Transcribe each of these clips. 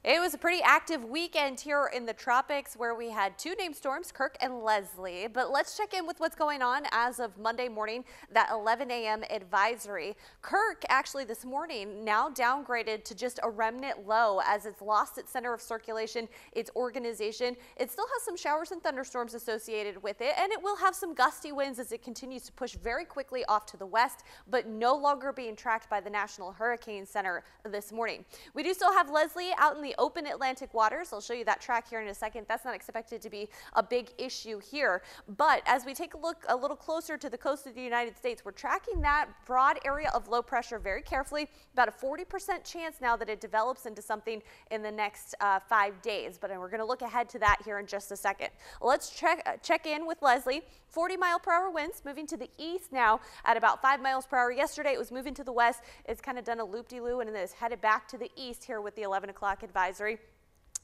It was a pretty active weekend here in the tropics where we had two named storms, Kirk and Leslie. But let's check in with what's going on as of Monday morning, that 11 a.m. advisory. Kirk actually this morning now downgraded to just a remnant low as it's lost its center of circulation, its organization. It still has some showers and thunderstorms associated with it, and it will have some gusty winds as it continues to push very quickly off to the west, but no longer being tracked by the National Hurricane Center this morning. We do still have Leslie out in the open Atlantic waters. I'll show you that track here in a second. That's not expected to be a big issue here. But as we take a look a little closer to the coast of the United States, we're tracking that broad area of low pressure very carefully. About a 40% chance now that it develops into something in the next 5 days. But we're going to look ahead to that here in just a second. Let's check in with Leslie. 40-mile-per-hour winds moving to the east now at about 5 miles per hour. Yesterday it was moving to the west. It's kind of done a loop-de-loo and is headed back to the east here with the 11 o'clock advisory.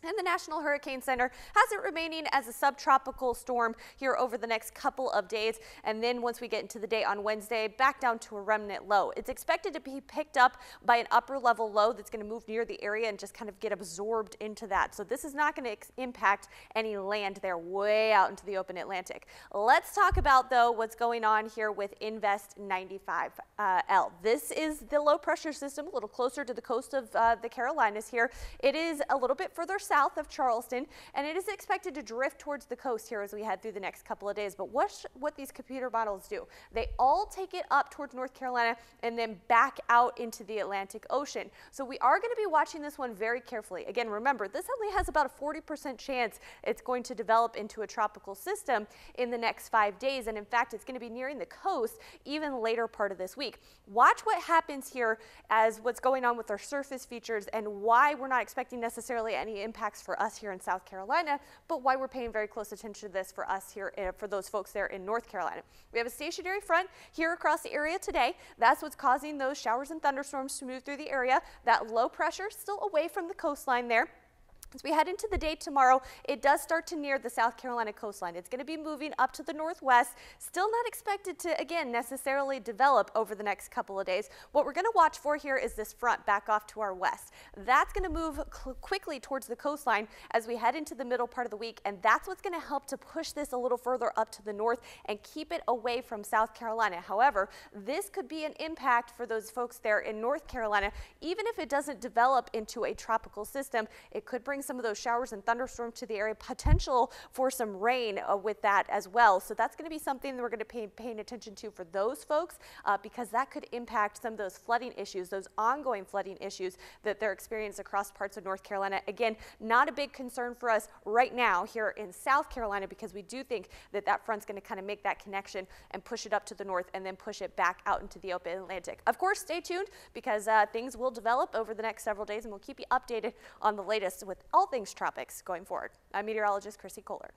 And the National Hurricane Center has it remaining as a subtropical storm here over the next couple of days. And then once we get into the day on Wednesday, back down to a remnant low. It's expected to be picked up by an upper level low that's going to move near the area and just kind of get absorbed into that. So this is not going to impact any land there way out into the open Atlantic. Let's talk about, though, what's going on here with Invest 95L. This is the low pressure system, a little closer to the coast of the Carolinas here. It is a little bit further south of Charleston, and it is expected to drift towards the coast here as we head through the next couple of days. But what these computer models do, they all take it up towards North Carolina and then back out into the Atlantic Ocean. So we are going to be watching this one very carefully. Again, remember, this only has about a 40% chance it's going to develop into a tropical system in the next 5 days. And in fact, it's going to be nearing the coast even later part of this week. Watch what happens here as what's going on with our surface features and why we're not expecting necessarily any impacts for us here in South Carolina, but why we're paying very close attention to this for us here, for those folks there in North Carolina. We have a stationary front here across the area today. That's what's causing those showers and thunderstorms to move through the area. That low pressure still away from the coastline there. As we head into the day tomorrow, it does start to near the South Carolina coastline. It's going to be moving up to the northwest, still not expected to, again, necessarily develop over the next couple of days. What we're going to watch for here is this front back off to our west. That's going to move quickly towards the coastline as we head into the middle part of the week, and that's what's going to help to push this a little further up to the north and keep it away from South Carolina. However, this could be an impact for those folks there in North Carolina. Even if it doesn't develop into a tropical system, it could bring some of those showers and thunderstorms to the area, potential for some rain with that as well. So that's going to be something that we're going to be paying attention to for those folks because that could impact some of those flooding issues, those ongoing flooding issues that they're experiencing across parts of North Carolina. Again, not a big concern for us right now here in South Carolina because we do think that that front's going to kind of make that connection and push it up to the north and then push it back out into the open Atlantic. Of course, stay tuned because things will develop over the next several days and we'll keep you updated on the latest with all things tropics going forward. I'm meteorologist Chrissy Kohler.